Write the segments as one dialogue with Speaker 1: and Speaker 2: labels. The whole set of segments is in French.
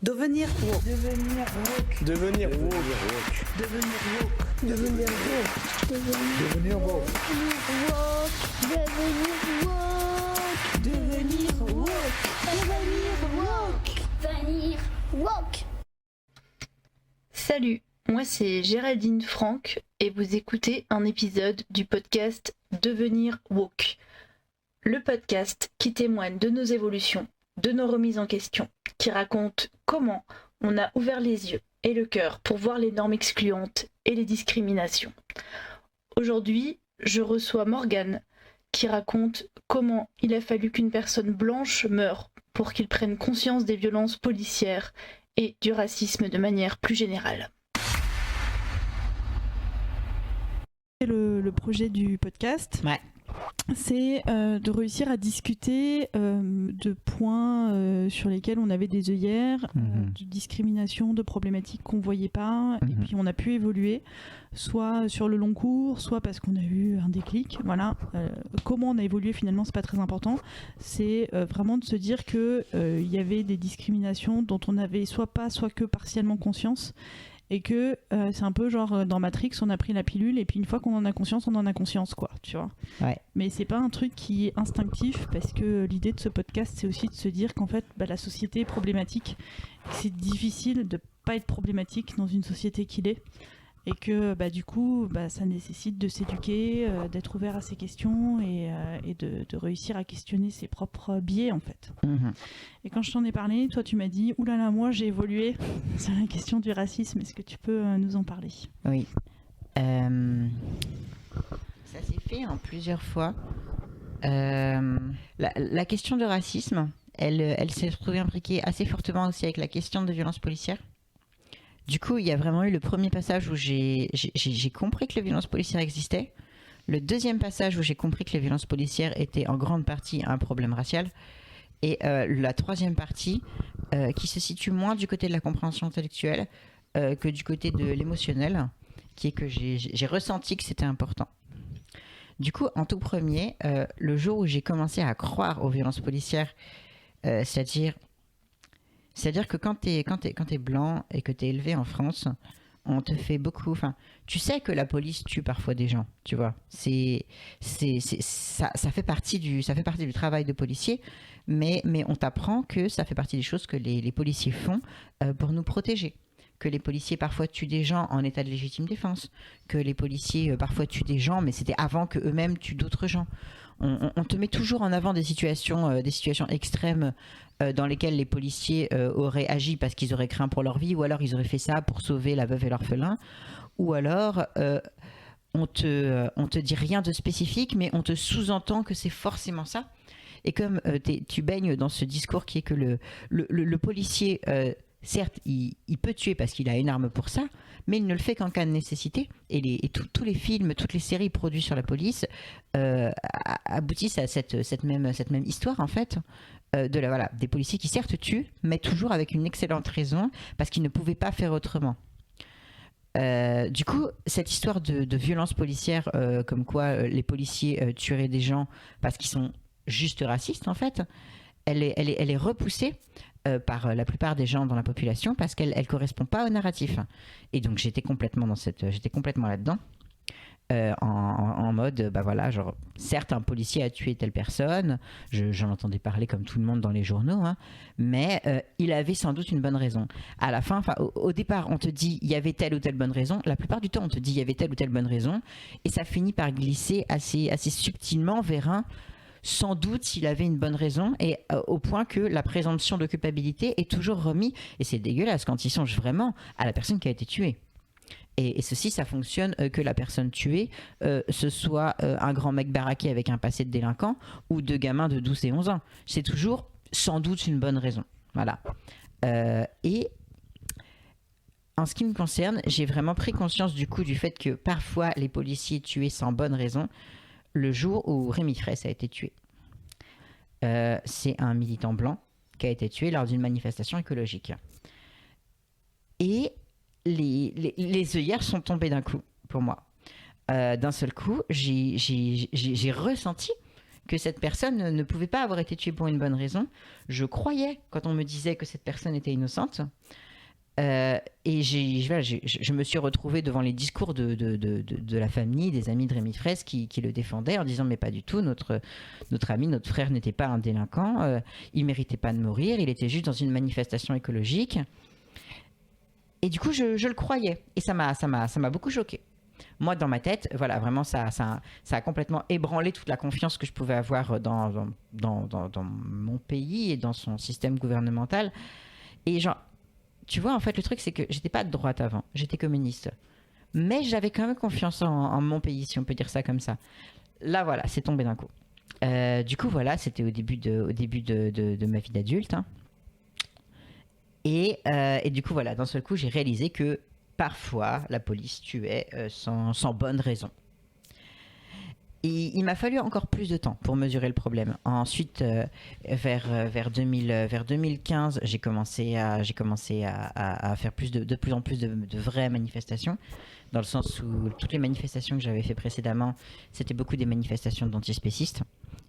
Speaker 1: Devenir woke.
Speaker 2: Devenir woke.
Speaker 3: Devenir woke.
Speaker 1: Devenir woke.
Speaker 2: Devenir woke.
Speaker 3: Devenir woke.
Speaker 2: Devenir woke.
Speaker 4: Devenir woke.
Speaker 5: Salut, moi c'est Géraldine Franck et vous écoutez un épisode du podcast Devenir woke. Le podcast qui témoigne de nos évolutions, de nos remises en question, qui raconte comment on a ouvert les yeux et le cœur pour voir les normes excluantes et les discriminations. Aujourd'hui, je reçois Morgane qui raconte comment il a fallu qu'une personne blanche meure pour qu'il prenne conscience des violences policières et du racisme de manière plus générale.
Speaker 2: Le projet du podcast, c'est de réussir à discuter de points sur lesquels on avait des œillères, de discrimination, de problématiques qu'on ne voyait pas, et puis on a pu évoluer, soit sur le long cours, soit parce qu'on a eu un déclic. Voilà. Comment on a évolué finalement, c'est pas très important. C'est vraiment de se dire qu'il y avait des discriminations dont on n'avait soit pas, soit que partiellement conscience. Et que c'est un peu genre dans Matrix, on a pris la pilule et puis une fois qu'on en a conscience, on en a conscience, quoi, tu vois.
Speaker 6: Ouais.
Speaker 2: Mais c'est pas un truc qui est instinctif, parce que l'idée de ce podcast, c'est aussi de se dire qu'en fait, la société est problématique, que c'est difficile de pas être problématique dans une société qu'il est, et que du coup, ça nécessite de s'éduquer, d'être ouvert à ces questions et de réussir à questionner ses propres biais, en fait. Et quand je t'en ai parlé, toi tu m'as dit « Oulala, moi j'ai évolué sur la question du racisme, est-ce que tu peux nous en parler ?»
Speaker 6: Oui. Ça s'est fait plusieurs fois. La question de racisme, elle s'est retrouvée imbriquée assez fortement aussi avec la question de violence policière. Du coup, il y a vraiment eu le premier passage où j'ai compris que les violences policières existaient. Le deuxième passage où j'ai compris que les violences policières étaient en grande partie un problème racial. Et la troisième partie qui se situe moins du côté de la compréhension intellectuelle que du côté de l'émotionnel, qui est que j'ai ressenti que c'était important. Du coup, en tout premier, le jour où j'ai commencé à croire aux violences policières, c'est-à-dire que quand t'es blanc et que t'es élevé en France, on te fait beaucoup. Enfin, tu sais que la police tue parfois des gens, tu vois. Ça fait partie du travail de policier, mais on t'apprend que ça fait partie des choses que les policiers font pour nous protéger. Que les policiers parfois tuent des gens en état de légitime défense, que les policiers parfois tuent des gens, mais c'était avant que eux-mêmes tuent d'autres gens. On te met toujours en avant des situations extrêmes dans lesquelles les policiers auraient agi parce qu'ils auraient craint pour leur vie, ou alors ils auraient fait ça pour sauver la veuve et l'orphelin, ou alors on te dit rien de spécifique, mais on te sous-entend que c'est forcément ça. Et comme tu baignes dans ce discours qui est que le policier, certes, il peut tuer parce qu'il a une arme pour ça, mais il ne le fait qu'en cas de nécessité. Et tous les films, toutes les séries produites sur la police aboutissent à cette même histoire, en fait, des policiers qui certes tuent, mais toujours avec une excellente raison, parce qu'ils ne pouvaient pas faire autrement. Du coup, cette histoire de violence policière, comme quoi les policiers tueraient des gens parce qu'ils sont juste racistes, en fait, elle est repoussée par la plupart des gens dans la population parce qu'elle ne correspond pas au narratif. Et donc j'étais complètement là-dedans, en mode, genre, certes un policier a tué telle personne, j'en entendais parler comme tout le monde dans les journaux, mais il avait sans doute une bonne raison. À la fin, au départ, on te dit il y avait telle ou telle bonne raison, la plupart du temps on te dit il y avait telle ou telle bonne raison, et ça finit par glisser assez subtilement vers un sans doute s'il avait une bonne raison, et au point que la présomption de culpabilité est toujours remise, et c'est dégueulasse quand il songe vraiment à la personne qui a été tuée. Et ceci, ça fonctionne que la personne tuée, ce soit un grand mec baraqué avec un passé de délinquant ou deux gamins de 12 et 11 ans. C'est toujours sans doute une bonne raison. Voilà. Et en ce qui me concerne, j'ai vraiment pris conscience du fait que parfois les policiers tuaient sans bonne raison, le jour où Rémi Fraisse a été tué. C'est un militant blanc qui a été tué lors d'une manifestation écologique. Et les œillères sont tombées d'un coup pour moi. D'un seul coup, j'ai ressenti que cette personne ne pouvait pas avoir été tuée pour une bonne raison. Je croyais quand on me disait que cette personne était innocente. Et je me suis retrouvée devant les discours de la famille, des amis de Rémi Fraisse qui le défendaient en disant mais pas du tout, notre ami, notre frère n'était pas un délinquant, il méritait pas de mourir, il était juste dans une manifestation écologique. Et du coup je le croyais et ça m'a beaucoup choquée. Moi dans ma tête, voilà, vraiment ça a complètement ébranlé toute la confiance que je pouvais avoir dans mon pays et dans son système gouvernemental. Et genre, tu vois, en fait, le truc, c'est que j'étais pas de droite avant, j'étais communiste. Mais j'avais quand même confiance en mon pays, si on peut dire ça comme ça. Là, voilà, c'est tombé d'un coup. Du coup, voilà, c'était au début de ma vie d'adulte. Hein. Et du coup, voilà, d'un seul coup, j'ai réalisé que parfois, la police tuait sans bonne raison. Et il m'a fallu encore plus de temps pour mesurer le problème. Ensuite, vers 2015, j'ai commencé à faire de plus en plus de vraies manifestations, dans le sens où toutes les manifestations que j'avais fait précédemment, c'était beaucoup des manifestations d'antispécistes.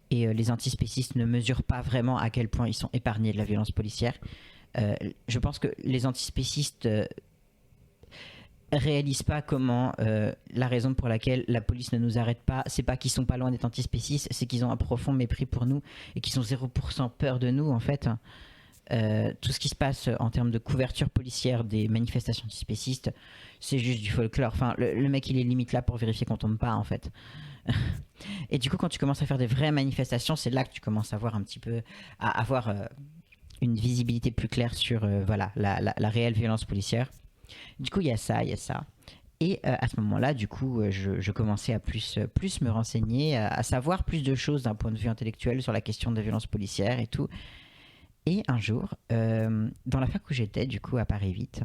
Speaker 6: Et les antispécistes ne mesurent pas vraiment à quel point ils sont épargnés de la violence policière. Je pense que les antispécistes réalisent pas comment la raison pour laquelle la police ne nous arrête pas, c'est pas qu'ils sont pas loin d'être antispécistes, c'est qu'ils ont un profond mépris pour nous et qu'ils ont 0% peur de nous en fait. Tout ce qui se passe en termes de couverture policière des manifestations antispécistes, c'est juste du folklore. Enfin, le mec il est limite là pour vérifier qu'on tombe pas en fait. Et du coup quand tu commences à faire des vraies manifestations, c'est là que tu commences à voir un petit peu, à avoir une visibilité plus claire sur voilà, la réelle violence policière. Du coup, il y a ça. Et à ce moment-là, du coup, je commençais à plus me renseigner, à savoir plus de choses d'un point de vue intellectuel sur la question des violences policières et tout. Et un jour, dans la fac où j'étais, du coup, à Paris 8,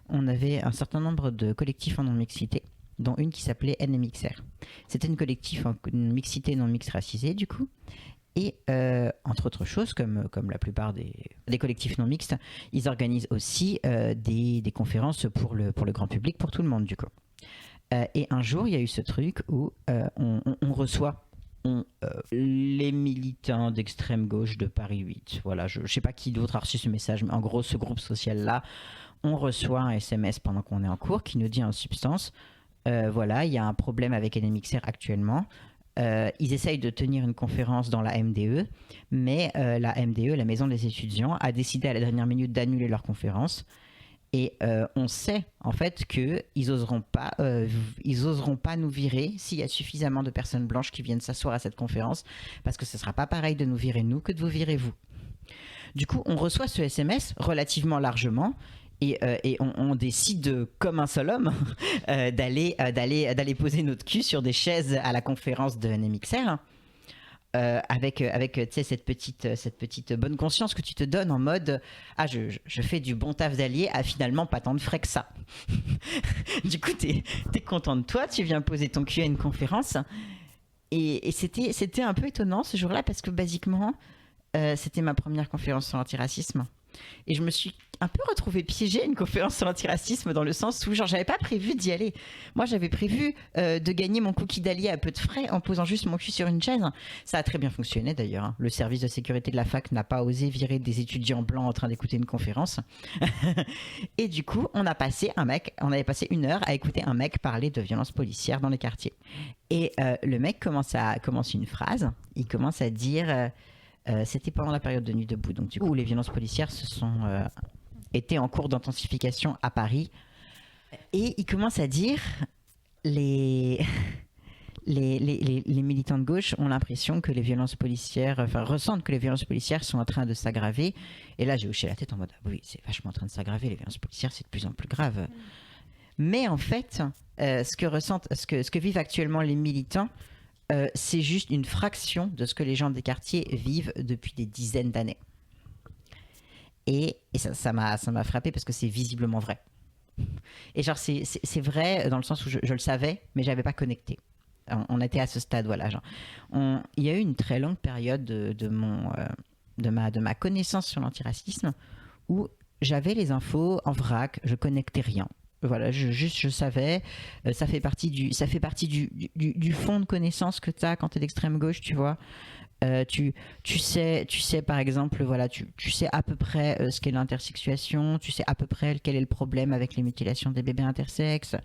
Speaker 6: on avait un certain nombre de collectifs en non-mixité, dont une qui s'appelait NMXR. C'était une collectif en mixité non-mixte racisée, du coup. Et entre autres choses, comme la plupart des collectifs non mixtes, ils organisent aussi des conférences pour le grand public, pour tout le monde du coup. Et un jour, il y a eu ce truc où on reçoit les militants d'extrême gauche de Paris 8. Voilà, je ne sais pas qui d'autre a reçu ce message, mais en gros, ce groupe social-là, on reçoit un SMS pendant qu'on est en cours qui nous dit en substance, voilà, il y a un problème avec NMXR actuellement. Ils essayent de tenir une conférence dans la MDE, mais la MDE, la Maison des étudiants, a décidé à la dernière minute d'annuler leur conférence. Et on sait en fait qu'ils oseront pas nous virer s'il y a suffisamment de personnes blanches qui viennent s'asseoir à cette conférence, parce que ce sera pas pareil de nous virer nous que de vous virer vous. Du coup, on reçoit ce SMS relativement largement. Et on décide comme un seul homme d'aller poser notre cul sur des chaises à la conférence de NMXR avec tu sais, cette petite bonne conscience que tu te donnes en mode je fais du bon taf d'allié à finalement pas tant de frais que ça. Du coup t'es content de toi, tu viens poser ton cul à une conférence et c'était un peu étonnant ce jour-là parce que basiquement c'était ma première conférence sur l'antiracisme. Et je me suis un peu retrouvée piégée à une conférence sur l'antiracisme dans le sens où genre j'avais pas prévu d'y aller. Moi j'avais prévu de gagner mon cookie d'allié à peu de frais en posant juste mon cul sur une chaise. Ça a très bien fonctionné d'ailleurs. Hein. Le service de sécurité de la fac n'a pas osé virer des étudiants blancs en train d'écouter une conférence. Et du coup on avait passé 1 heure à écouter un mec parler de violence policière dans les quartiers. Et le mec commence une phrase. Il commence à dire... c'était pendant la période de Nuit debout, donc du coup où les violences policières étaient en cours d'intensification à Paris. Et il commence à dire les militants de gauche ont l'impression que les violences policières, ressentent que les violences policières sont en train de s'aggraver. Et là j'ai hoché la tête en mode oui, c'est vachement en train de s'aggraver, les violences policières c'est de plus en plus grave. Mais en fait, ce que vivent actuellement les militants, c'est juste une fraction de ce que les gens des quartiers vivent depuis des dizaines d'années. Et ça m'a frappé parce que c'est visiblement vrai. Et genre c'est vrai dans le sens où je le savais, mais j'avais pas connecté. On était à ce stade, voilà. Genre, il y a eu une très longue période de ma connaissance sur l'antiracisme où j'avais les infos en vrac, je connectais rien. Voilà, je savais. Ça fait partie du fond de connaissances que tu as quand tu es d'extrême gauche, tu vois. Tu sais par exemple, voilà, tu sais à peu près ce qu'est l'intersexuation, tu sais à peu près quel est le problème avec les mutilations des bébés intersexes.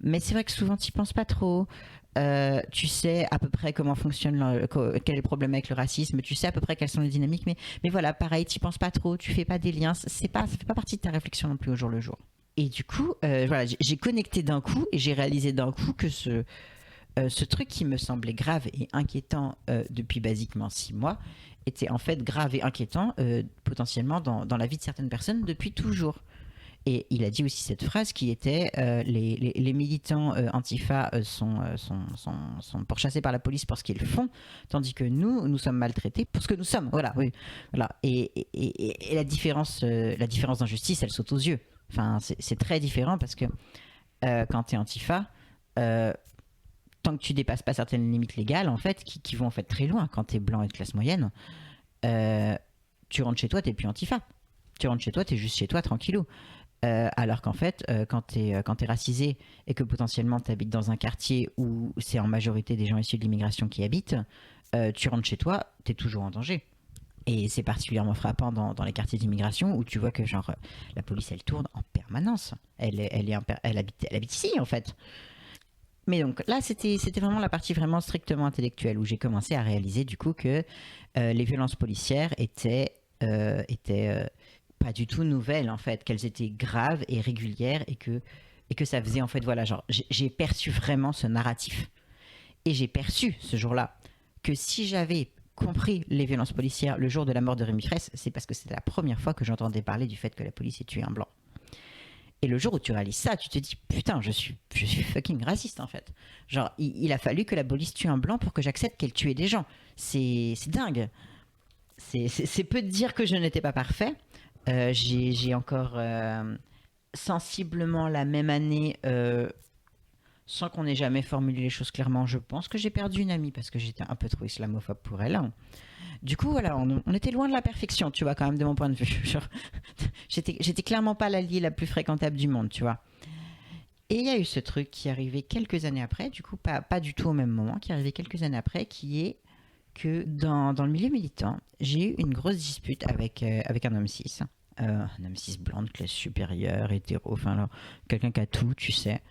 Speaker 6: Mais c'est vrai que souvent tu n'y penses pas trop. Tu sais à peu près comment fonctionne, quel est le problème avec le racisme, tu sais à peu près quelles sont les dynamiques, mais voilà, pareil, tu n'y penses pas trop, tu fais pas des liens, ça fait pas partie de ta réflexion non plus au jour le jour. Et du coup, voilà, j'ai connecté d'un coup et j'ai réalisé d'un coup que ce truc qui me semblait grave et inquiétant depuis basiquement 6 mois était en fait grave et inquiétant potentiellement dans la vie de certaines personnes depuis toujours. Et il a dit aussi cette phrase qui était les militants Antifa sont pourchassés par la police pour ce qu'ils font, tandis que nous sommes maltraités pour ce que nous sommes. Voilà, oui, voilà. Et la différence d'injustice, elle saute aux yeux. Enfin, c'est très différent parce que quand tu es Antifa, tant que tu dépasses pas certaines limites légales, en fait, qui vont en fait très loin, quand tu es blanc et de classe moyenne, tu rentres chez toi, t'es plus Antifa. Tu rentres chez toi, t'es juste chez toi, tranquillou. Alors qu'en fait, quand t'es racisé et que potentiellement t'habites dans un quartier où c'est en majorité des gens issus de l'immigration qui habitent, tu rentres chez toi, t'es toujours en danger. Et c'est particulièrement frappant dans les quartiers d'immigration où tu vois que genre la police elle tourne en permanence. Elle habite ici en fait. Mais donc là c'était vraiment la partie vraiment strictement intellectuelle où j'ai commencé à réaliser du coup que les violences policières étaient pas du tout nouvelles en fait, qu'elles étaient graves et régulières et que ça faisait en fait voilà genre j'ai perçu vraiment ce narratif et j'ai perçu ce jour-là que si j'avais compris les violences policières le jour de la mort de Rémi Fraisse, c'est parce que c'était la première fois que j'entendais parler du fait que la police ait tué un blanc. Et le jour où tu réalises ça, tu te dis putain, je suis fucking raciste en fait. Genre il a fallu que la police tue un blanc pour que j'accepte qu'elle tuait des gens. C'est dingue. C'est peu de dire que je n'étais pas parfait. J'ai encore sensiblement la même année, sans qu'on ait jamais formulé les choses clairement, je pense que j'ai perdu une amie parce que j'étais un peu trop islamophobe pour elle. Du coup, voilà, on était loin de la perfection, tu vois, quand même, de mon point de vue. Genre, j'étais clairement pas l'alliée la plus fréquentable du monde, tu vois. Et il y a eu ce truc qui est arrivé quelques années après, du coup, pas du tout au même moment, qui est arrivé quelques années après, qui est que dans le milieu militant, j'ai eu une grosse dispute avec un homme cis. Un homme cis blanc de classe supérieure, hétéro, enfin, alors, quelqu'un qui a tout, tu sais.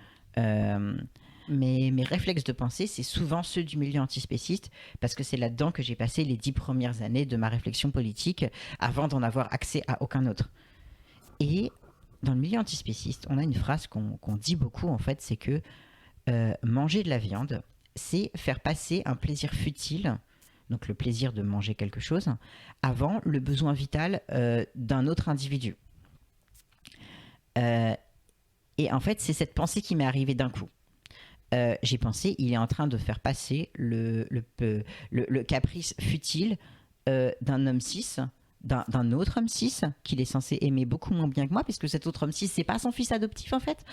Speaker 6: Mes réflexes de pensée, c'est souvent ceux du milieu antispéciste, parce que c'est là-dedans que j'ai passé les 10 premières années de ma réflexion politique avant d'en avoir accès à aucun autre. Et dans le milieu antispéciste, on a une phrase qu'on dit beaucoup, en fait, c'est que manger de la viande, c'est faire passer un plaisir futile, donc le plaisir de manger quelque chose, avant le besoin vital d'un autre individu. Et en fait, c'est cette pensée qui m'est arrivée d'un coup. J'ai pensé, il est en train de faire passer le caprice futile d'un homme cis, d'un autre homme cis, qu'il est censé aimer beaucoup moins bien que moi, puisque cet autre homme cis, c'est pas son fils adoptif en fait,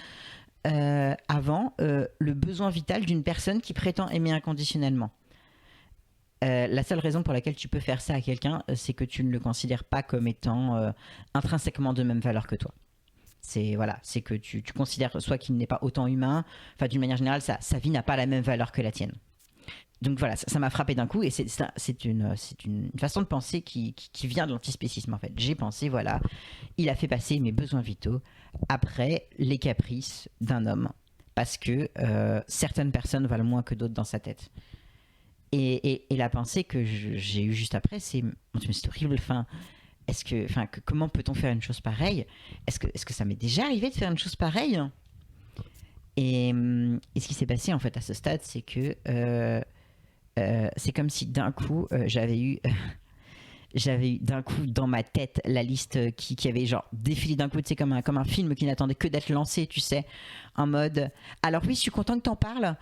Speaker 6: avant le besoin vital d'une personne qui prétend aimer inconditionnellement. La seule raison pour laquelle tu peux faire ça à quelqu'un, c'est que tu ne le considères pas comme étant intrinsèquement de même valeur que toi. C'est que tu considères soit qu'il n'est pas autant humain, enfin d'une manière générale, sa vie n'a pas la même valeur que la tienne. Donc voilà, ça m'a frappé d'un coup et c'est une façon de penser qui vient de l'antispécisme en fait. J'ai pensé, voilà, il a fait passer mes besoins vitaux après les caprices d'un homme parce que certaines personnes valent moins que d'autres dans sa tête. Et la pensée que j'ai eue juste après, c'est horrible, enfin... comment peut-on faire une chose pareille ? Est-ce que ça m'est déjà arrivé de faire une chose pareille ? Et ce qui s'est passé en fait à ce stade, c'est que c'est comme si d'un coup j'avais eu d'un coup dans ma tête la liste qui avait genre défilé d'un coup, tu sais, comme un film qui n'attendait que d'être lancé, tu sais, en mode alors oui, je suis content que t'en parles.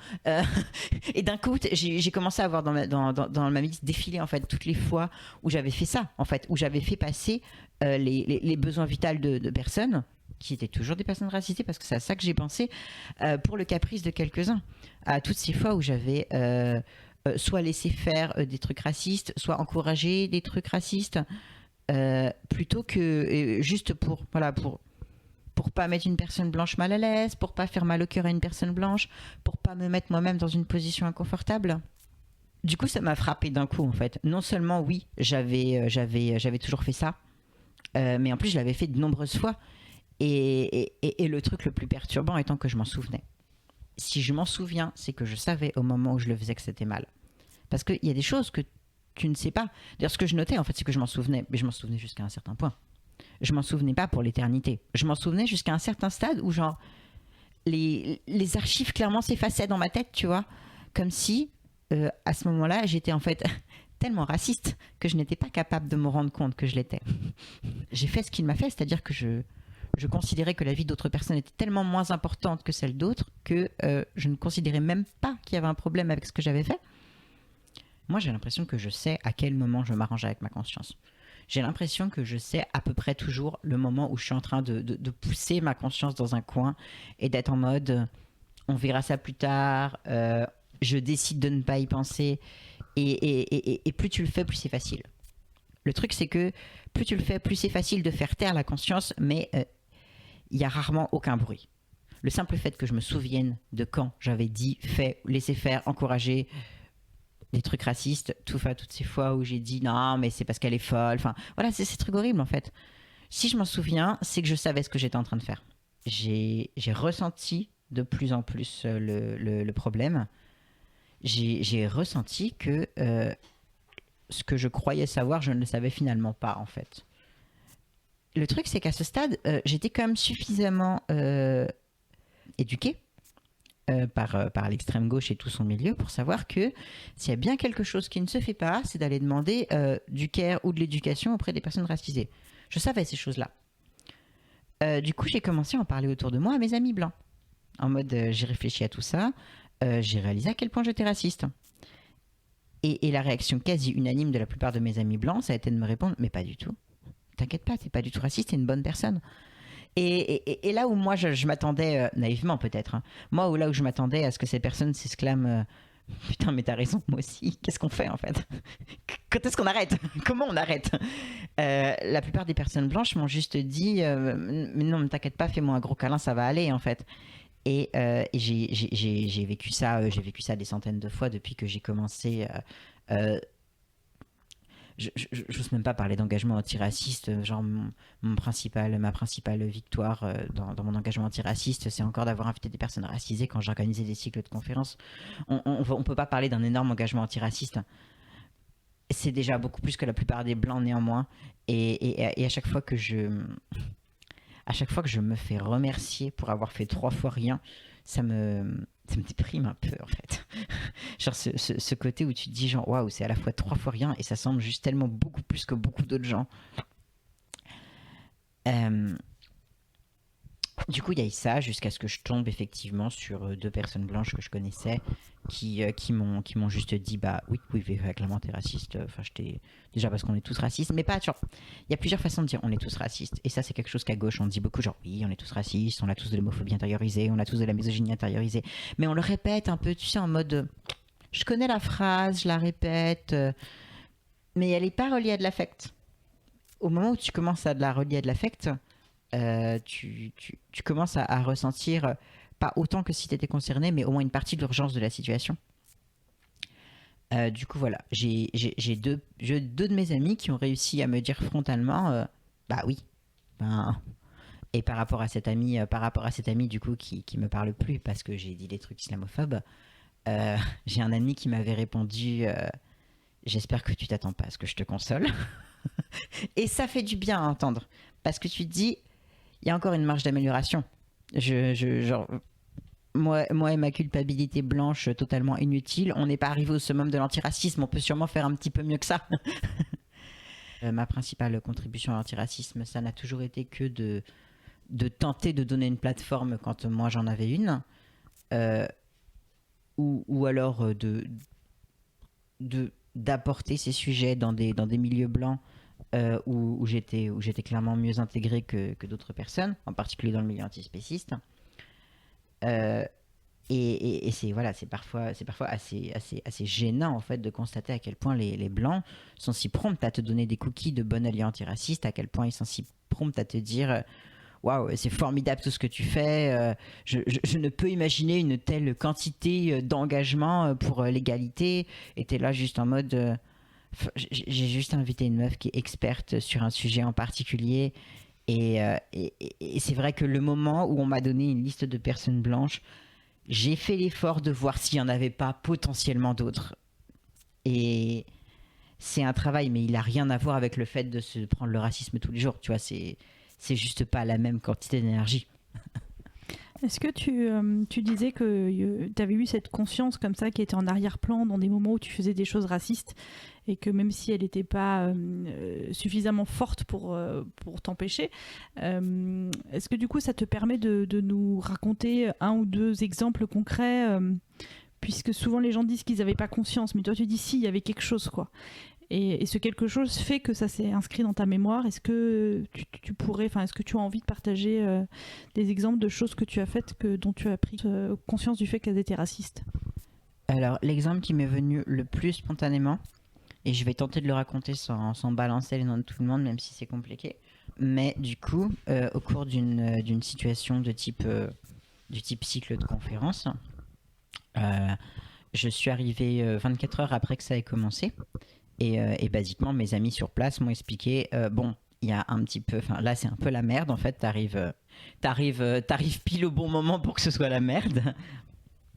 Speaker 6: Et d'un coup j'ai commencé à voir dans ma liste défiler en fait toutes les fois où j'avais fait ça en fait, où j'avais fait passer les besoins vitaux de personnes qui étaient toujours des personnes racisées, parce que c'est à ça que j'ai pensé, pour le caprice de quelques-uns, à toutes ces fois où j'avais soit laisser faire des trucs racistes, soit encourager des trucs racistes, plutôt que juste pour pour pas mettre une personne blanche mal à l'aise, pour pas faire mal au cœur à une personne blanche, pour pas me mettre moi-même dans une position inconfortable. Du coup, ça m'a frappé d'un coup, en fait. Non seulement, oui, j'avais toujours fait ça, mais en plus, je l'avais fait de nombreuses fois. Et le truc le plus perturbant étant que je m'en souvenais. Si je m'en souviens, c'est que je savais au moment où je le faisais que c'était mal. Parce qu'il y a des choses que tu ne sais pas. D'ailleurs, ce que je notais, en fait, c'est que je m'en souvenais. Mais je m'en souvenais jusqu'à un certain point. Je m'en souvenais pas pour l'éternité. Je m'en souvenais jusqu'à un certain stade où, genre, les archives clairement s'effaçaient dans ma tête, tu vois. Comme si, à ce moment-là, j'étais en fait tellement raciste que je n'étais pas capable de me rendre compte que je l'étais. J'ai fait ce qu'il m'a fait, c'est-à-dire que je considérais que la vie d'autres personnes était tellement moins importante que celle d'autres que je ne considérais même pas qu'il y avait un problème avec ce que j'avais fait. Moi, j'ai l'impression que je sais à quel moment je m'arrange avec ma conscience. J'ai l'impression que je sais à peu près toujours le moment où je suis en train de pousser ma conscience dans un coin et d'être en mode on verra ça plus tard, je décide de ne pas y penser. Et plus tu le fais, plus c'est facile. Le truc, c'est que plus tu le fais, plus c'est facile de faire taire la conscience, mais il n'y a rarement aucun bruit. Le simple fait que je me souvienne de quand j'avais dit, fait, laissé faire, encouragé des trucs racistes, toutes ces fois où j'ai dit non, mais c'est parce qu'elle est folle. Enfin, voilà, c'est ces trucs horribles en fait. Si je m'en souviens, c'est que je savais ce que j'étais en train de faire. J'ai ressenti de plus en plus le problème. J'ai ressenti que ce que je croyais savoir, je ne le savais finalement pas en fait. Le truc, c'est qu'à ce stade, j'étais quand même suffisamment éduquée par l'extrême gauche et tout son milieu pour savoir que s'il y a bien quelque chose qui ne se fait pas, c'est d'aller demander du care ou de l'éducation auprès des personnes racisées. Je savais ces choses-là. Du coup, j'ai commencé à en parler autour de moi à mes amis blancs. En mode, j'ai réfléchi à tout ça, j'ai réalisé à quel point j'étais raciste. Et la réaction quasi unanime de la plupart de mes amis blancs, ça a été de me répondre « mais pas du tout. T'inquiète pas, t'es pas du tout raciste, t'es une bonne personne. » Et là où moi je m'attendais, naïvement peut-être, hein, là où je m'attendais à ce que ces personnes s'exclament putain mais t'as raison, moi aussi, qu'est-ce qu'on fait en fait? Quand est-ce qu'on arrête? Comment on arrête? La plupart des personnes blanches m'ont juste dit mais non, ne t'inquiète pas, fais-moi un gros câlin, ça va aller en fait. Et j'ai vécu ça des centaines de fois depuis que j'ai commencé. J'ose même pas parler d'engagement antiraciste. Genre ma principale victoire dans mon engagement antiraciste, c'est encore d'avoir invité des personnes racisées quand j'organisais des cycles de conférences. On peut pas parler d'un énorme engagement antiraciste. C'est déjà beaucoup plus que la plupart des blancs néanmoins. Et à chaque fois que je me fais remercier pour avoir fait 3 fois rien, ça me déprime un peu en fait. Genre ce côté où tu te dis genre waouh, c'est à la fois 3 fois rien et ça semble juste tellement beaucoup plus que beaucoup d'autres gens. Du coup il y a eu ça jusqu'à ce que je tombe effectivement sur 2 personnes blanches que je connaissais qui m'ont juste dit bah oui clairement t'es raciste. Enfin déjà parce qu'on est tous racistes, mais pas genre il y a plusieurs façons de dire on est tous racistes et ça c'est quelque chose qu'à gauche on dit beaucoup, genre oui on est tous racistes, on a tous de l'homophobie intériorisée, on a tous de la misogynie intériorisée, mais on le répète un peu, tu sais, en mode je connais la phrase, je la répète, mais elle n'est pas reliée à de l'affect. Au moment où tu commences à de la relier à de l'affect, tu commences à ressentir pas autant que si tu étais concerné, mais au moins une partie de l'urgence de la situation. Du coup voilà, j'ai 2 de mes amis qui ont réussi à me dire frontalement bah oui, et par rapport à cet ami du coup qui me parle plus parce que j'ai dit des trucs islamophobes, j'ai un ami qui m'avait répondu j'espère que tu t'attends pas à ce que je te console. Et ça fait du bien à entendre parce que tu te dis il y a encore une marge d'amélioration. Genre moi et ma culpabilité blanche totalement inutile, on n'est pas arrivé au summum de l'antiracisme, on peut sûrement faire un petit peu mieux que ça. Ma principale contribution à l'antiracisme, ça n'a toujours été que de tenter de donner une plateforme quand moi j'en avais une, ou alors d'apporter ces sujets dans des milieux blancs où j'étais clairement mieux intégré que d'autres personnes, en particulier dans le milieu antispéciste. Et c'est parfois assez gênant en fait de constater à quel point les blancs sont si prompts à te donner des cookies de bon allié antiraciste, à quel point ils sont si prompts à te dire waouh, c'est formidable tout ce que tu fais, je ne peux imaginer une telle quantité d'engagement pour l'égalité. Et t'es là juste en mode j'ai juste invité une meuf qui est experte sur un sujet en particulier. Et c'est vrai que le moment où on m'a donné une liste de personnes blanches, j'ai fait l'effort de voir s'il n'y en avait pas potentiellement d'autres. Et c'est un travail, mais il n'a rien à voir avec le fait de se prendre le racisme tous les jours. Tu vois, c'est juste pas la même quantité d'énergie.
Speaker 2: Est-ce que tu disais que tu avais eu cette conscience comme ça qui était en arrière-plan dans des moments où tu faisais des choses racistes et que même si elle n'était pas suffisamment forte pour t'empêcher, est-ce que du coup ça te permet de nous raconter un ou deux exemples concrets puisque souvent les gens disent qu'ils n'avaient pas conscience, mais toi tu dis si, il y avait quelque chose quoi. Et ce quelque chose fait que ça s'est inscrit dans ta mémoire. Est-ce que tu pourrais, est-ce que tu as envie de partager des exemples de choses que tu as faites dont tu as pris conscience du fait qu'elles étaient racistes?
Speaker 6: Alors, l'exemple qui m'est venu le plus spontanément, et je vais tenter de le raconter sans balancer les noms de tout le monde, même si c'est compliqué, mais du coup, au cours d'une situation du type cycle de conférence, je suis arrivé 24 heures après que ça ait commencé. Et basiquement, mes amis sur place m'ont expliqué, il y a un petit peu, là c'est un peu la merde en fait, t'arrives pile au bon moment pour que ce soit la merde.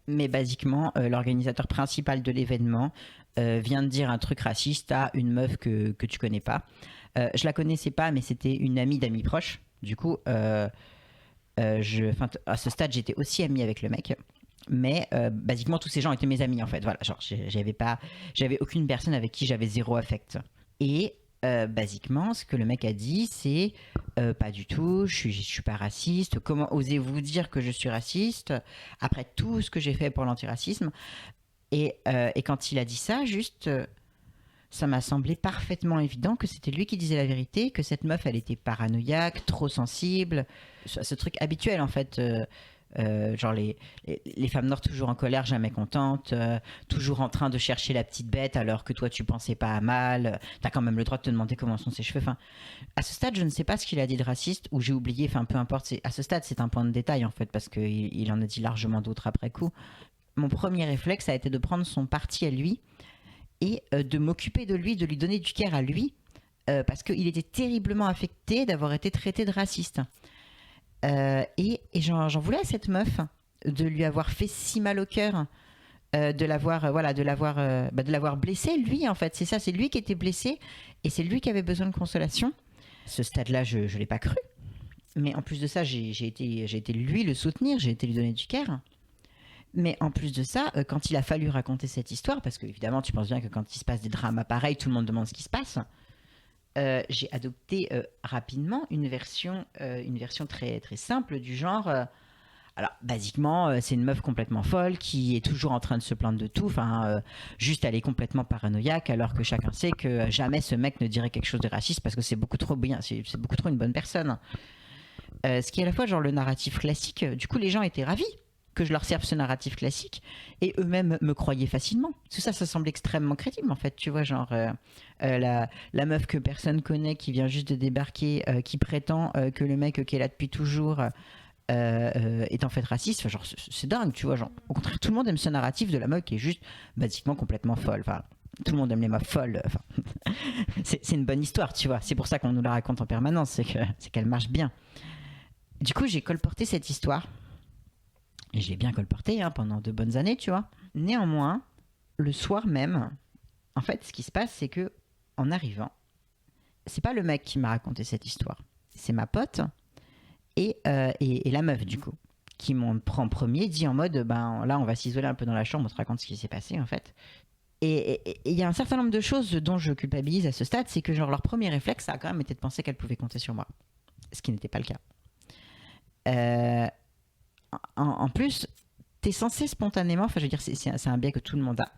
Speaker 6: Mais basiquement, l'organisateur principal de l'événement vient de dire un truc raciste à une meuf que tu connais pas. Je la connaissais pas, mais c'était une amie d'amis proches. Du coup, à ce stade, j'étais aussi amie avec le mec. Mais basiquement tous ces gens étaient mes amis en fait, voilà, genre j'avais aucune personne avec qui j'avais zéro affect. Et basiquement ce que le mec a dit c'est pas du tout, je suis pas raciste, comment osez-vous dire que je suis raciste après tout ce que j'ai fait pour l'antiracisme. Et quand il a dit ça, juste ça m'a semblé parfaitement évident que c'était lui qui disait la vérité, que cette meuf elle était paranoïaque, trop sensible, ce truc habituel en fait. Genre les femmes noires toujours en colère, jamais contentes, toujours en train de chercher la petite bête alors que toi tu pensais pas à mal, t'as quand même le droit de te demander comment sont ses cheveux. À ce stade je ne sais pas ce qu'il a dit de raciste ou j'ai oublié, peu importe, à ce stade c'est un point de détail en fait parce qu'il en a dit largement d'autres après coup. Mon premier réflexe a été de prendre son parti à lui et de m'occuper de lui, de lui donner du care à lui parce qu'il était terriblement affecté d'avoir été traité de raciste. Et j'en voulais à cette meuf de lui avoir fait si mal au cœur, de l'avoir blessé lui en fait, c'est ça, c'est lui qui était blessé et c'est lui qui avait besoin de consolation. À ce stade-là, je l'ai pas cru, mais en plus de ça, j'ai été lui le soutenir, j'ai été lui donner du care. Mais en plus de ça, quand il a fallu raconter cette histoire, parce que évidemment, tu penses bien que quand il se passe des drames pareils, tout le monde demande ce qui se passe. J'ai adopté rapidement une version très, très simple du genre alors basiquement c'est une meuf complètement folle qui est toujours en train de se plaindre de tout, juste elle est complètement paranoïaque alors que chacun sait que jamais ce mec ne dirait quelque chose de raciste parce que c'est beaucoup trop bien, c'est beaucoup trop une bonne personne. Ce qui est à la fois genre le narratif classique, du coup les gens étaient ravis que je leur serve ce narratif classique et eux-mêmes me croyaient facilement. Tout ça semble extrêmement crédible en fait, tu vois, genre la meuf que personne connaît qui vient juste de débarquer, qui prétend que le mec qui est là depuis toujours est en fait raciste, genre c'est dingue, tu vois, genre au contraire tout le monde aime ce narratif de la meuf qui est juste basiquement complètement folle, tout le monde aime les meufs folles, c'est une bonne histoire, tu vois, c'est pour ça qu'on nous la raconte en permanence, c'est qu'elle marche bien. Du coup j'ai colporté cette histoire. Et je l'ai bien colporté pendant de bonnes années, tu vois. Néanmoins, le soir même, en fait, ce qui se passe, c'est que en arrivant, c'est pas le mec qui m'a raconté cette histoire, c'est ma pote et la meuf du coup, qui m'en prend premier, dit en mode, là, on va s'isoler un peu dans la chambre, on te raconte ce qui s'est passé en fait. Et il y a un certain nombre de choses dont je culpabilise à ce stade, c'est que genre leur premier réflexe, ça a quand même été de penser qu'elle pouvait compter sur moi, ce qui n'était pas le cas. En plus, t'es censé spontanément, je veux dire, c'est un biais que tout le monde a,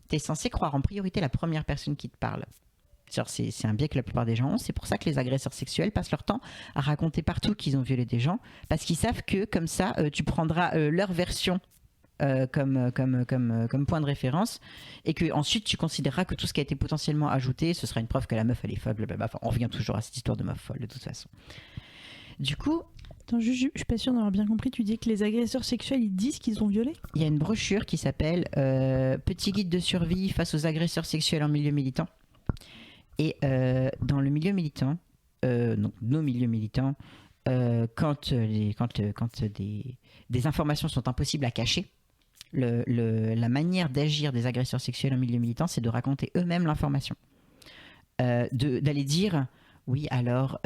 Speaker 6: t'es censé croire en priorité la première personne qui te parle. C'est un biais que la plupart des gens ont, c'est pour ça que les agresseurs sexuels passent leur temps à raconter partout qu'ils ont violé des gens, parce qu'ils savent que comme ça, tu prendras leur version comme point de référence, et que ensuite tu considéreras que tout ce qui a été potentiellement ajouté, ce sera une preuve que la meuf elle est folle, blablabla. On revient toujours à cette histoire de meuf folle de toute façon. Du coup,
Speaker 2: Attends, je suis pas sûre d'avoir bien compris. Tu dis que les agresseurs sexuels, ils disent qu'ils ont violé ?
Speaker 6: Il y a une brochure qui s'appelle Petit guide de survie face aux agresseurs sexuels en milieu militant. Et dans le milieu militant, donc nos milieux militants, quand des informations sont impossibles à cacher, la manière d'agir des agresseurs sexuels en milieu militant, c'est de raconter eux-mêmes l'information. D'aller dire... Oui, alors,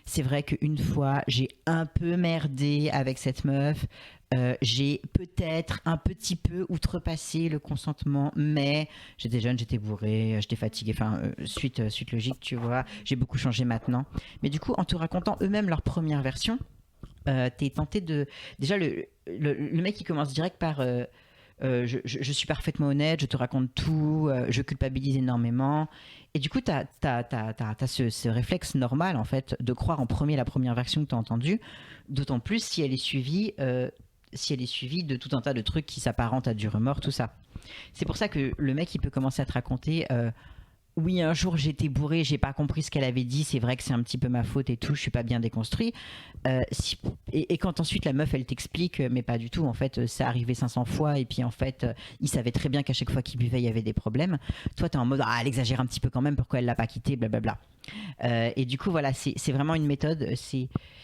Speaker 6: c'est vrai qu'une fois, j'ai un peu merdé avec cette meuf. J'ai peut-être un petit peu outrepassé le consentement, mais j'étais jeune, j'étais bourrée, j'étais fatiguée. Enfin, suite logique, tu vois. J'ai beaucoup changé maintenant. Mais du coup, en te racontant eux-mêmes leur première version, t'es tenté de... Déjà, le mec, il commence direct par... je suis parfaitement honnête, je te raconte tout, je culpabilise énormément. Et du coup, t'as ce réflexe normal, en fait, de croire en premier la première version que t'as entendue, d'autant plus si elle est suivie de tout un tas de trucs qui s'apparentent à du remords, tout ça. C'est pour ça que le mec, il peut commencer à te raconter... oui, un jour j'étais bourré, j'ai pas compris ce qu'elle avait dit, c'est vrai que c'est un petit peu ma faute et tout, je suis pas bien déconstruit. Et quand ensuite la meuf elle t'explique, mais pas du tout, en fait ça arrivait 500 fois et puis en fait il savait très bien qu'à chaque fois qu'il buvait il y avait des problèmes. Toi t'es en mode elle exagère un petit peu quand même, pourquoi elle l'a pas quitté, blablabla. Et du coup voilà, c'est vraiment une méthode,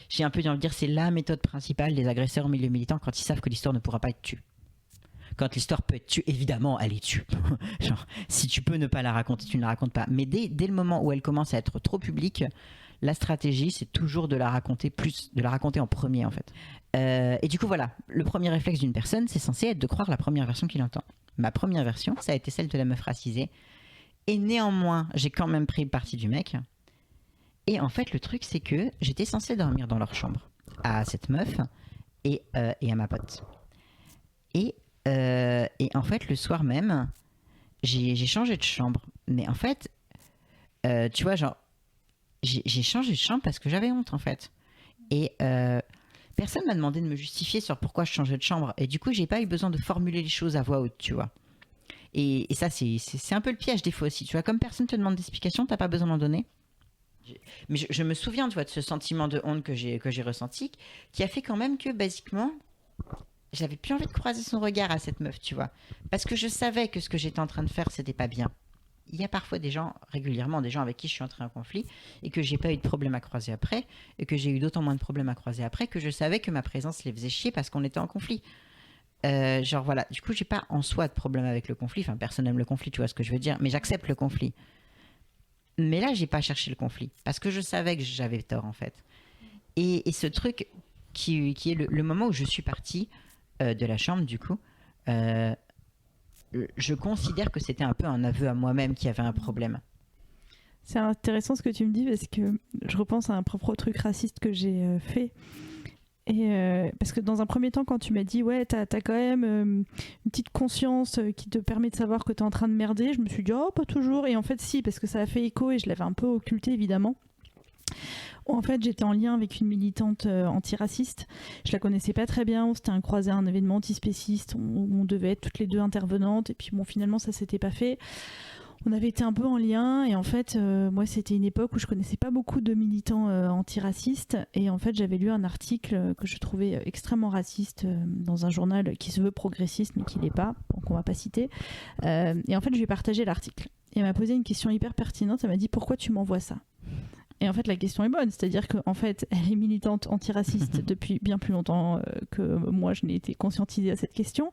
Speaker 6: j'ai un peu envie de dire, c'est la méthode principale des agresseurs au milieu militant quand ils savent que l'histoire ne pourra pas être tue. Quand l'histoire peut être tue, évidemment, elle est tue. Genre, si tu peux ne pas la raconter, tu ne la racontes pas. Mais dès le moment où elle commence à être trop publique, la stratégie, c'est toujours de la raconter en premier, en fait. Et du coup, voilà, le premier réflexe d'une personne, c'est censé être de croire la première version qu'il entend. Ma première version, ça a été celle de la meuf racisée. Et néanmoins, j'ai quand même pris le parti du mec. Et en fait, le truc, c'est que j'étais censée dormir dans leur chambre, à cette meuf et à ma pote. Et en fait, le soir même, j'ai changé de chambre. Mais en fait, tu vois, genre, j'ai changé de chambre parce que j'avais honte, en fait. Et personne m'a demandé de me justifier sur pourquoi je changeais de chambre. Et du coup, j'ai pas eu besoin de formuler les choses à voix haute, tu vois. Et ça, c'est un peu le piège des fois aussi. Tu vois, comme personne te demande d'explication, t'as pas besoin d'en donner. Mais je me souviens, tu vois, de ce sentiment de honte que j'ai ressenti, qui a fait quand même que, basiquement... J'avais plus envie de croiser son regard à cette meuf, tu vois. Parce que je savais que ce que j'étais en train de faire, c'était pas bien. Il y a parfois régulièrement des gens avec qui je suis entrée en conflit et que j'ai pas eu de problème à croiser après et que j'ai eu d'autant moins de problèmes à croiser après que je savais que ma présence les faisait chier parce qu'on était en conflit. Genre voilà, du coup, j'ai pas en soi de problème avec le conflit. Enfin, personne n'aime le conflit, tu vois ce que je veux dire. Mais j'accepte le conflit. Mais là, j'ai pas cherché le conflit parce que je savais que j'avais tort, en fait. Et ce truc qui est le moment où je suis partie de la chambre, du coup, je considère que c'était un peu un aveu à moi-même qu'il y avait un problème.
Speaker 2: C'est intéressant ce que tu me dis parce que je repense à un propre truc raciste que j'ai fait. Et parce que dans un premier temps, quand tu m'as dit ouais, t'as quand même une petite conscience qui te permet de savoir que t'es en train de merder, je me suis dit oh, pas toujours. Et en fait, si, parce que ça a fait écho et je l'avais un peu occulté évidemment. En fait, j'étais en lien avec une militante antiraciste. Je la connaissais pas très bien. On s'était croisé à un événement antispéciste. On devait être toutes les deux intervenantes. Et puis bon, finalement, ça s'était pas fait. On avait été un peu en lien. Et en fait, moi, c'était une époque où je connaissais pas beaucoup de militants antiracistes. Et en fait, j'avais lu un article que je trouvais extrêmement raciste dans un journal qui se veut progressiste, mais qui l'est pas. Donc, on va pas citer. Et en fait, je lui ai partagé l'article. Et elle m'a posé une question hyper pertinente. Elle m'a dit « Pourquoi tu m'envoies ça ?» Et en fait, la question est bonne, c'est-à-dire qu'en fait, elle est militante antiraciste depuis bien plus longtemps que moi, je n'ai été conscientisée à cette question.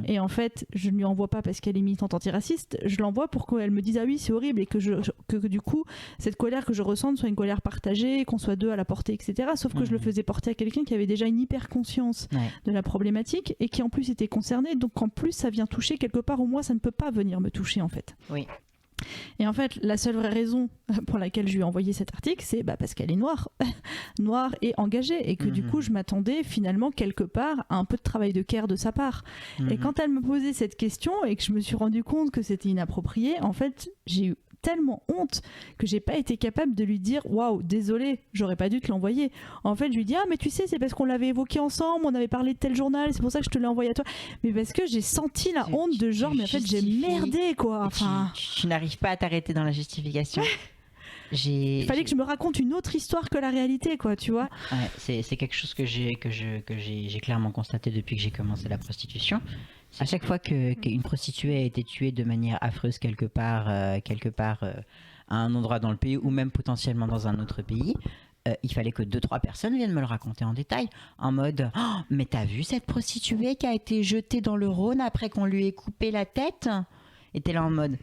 Speaker 2: Et en fait, je ne lui envoie pas parce qu'elle est militante antiraciste, je l'envoie pour qu'elle me dise « Ah oui, c'est horrible » et que du coup, cette colère que je ressente soit une colère partagée, qu'on soit deux à la porter, etc. Sauf que je le faisais porter à quelqu'un qui avait déjà une hyper conscience de la problématique et qui en plus était concerné. Donc en plus, ça vient toucher quelque part où moi, ça ne peut pas venir me toucher en fait.
Speaker 6: Oui.
Speaker 2: Et en fait, la seule vraie raison pour laquelle je lui ai envoyé cet article, c'est parce qu'elle est noire, noire et engagée, et que du coup, je m'attendais finalement quelque part à un peu de travail de care de sa part. Et quand elle me posait cette question et que je me suis rendu compte que c'était inapproprié, en fait, j'ai eu tellement honte que j'ai pas été capable de lui dire waouh, désolé, j'aurais pas dû te l'envoyer. En fait, je lui dis ah mais tu sais, c'est parce qu'on l'avait évoqué ensemble, on avait parlé de tel journal, c'est pour ça que je te l'ai envoyé à toi. Mais parce que j'ai senti la honte de genre mais en fait j'ai merdé quoi. Enfin,
Speaker 6: tu n'arrives pas à t'arrêter dans la justification.
Speaker 2: Il fallait que je me raconte une autre histoire que la réalité, quoi, tu vois.
Speaker 6: Ouais, c'est quelque chose que j'ai clairement constaté depuis que j'ai commencé la prostitution. À chaque fois qu'une prostituée a été tuée de manière affreuse quelque part à un endroit dans le pays ou même potentiellement dans un autre pays, il fallait que 2-3 personnes viennent me le raconter en détail, en mode oh, mais t'as vu cette prostituée qui a été jetée dans le Rhône après qu'on lui ait coupé la tête? Et t'es là en mode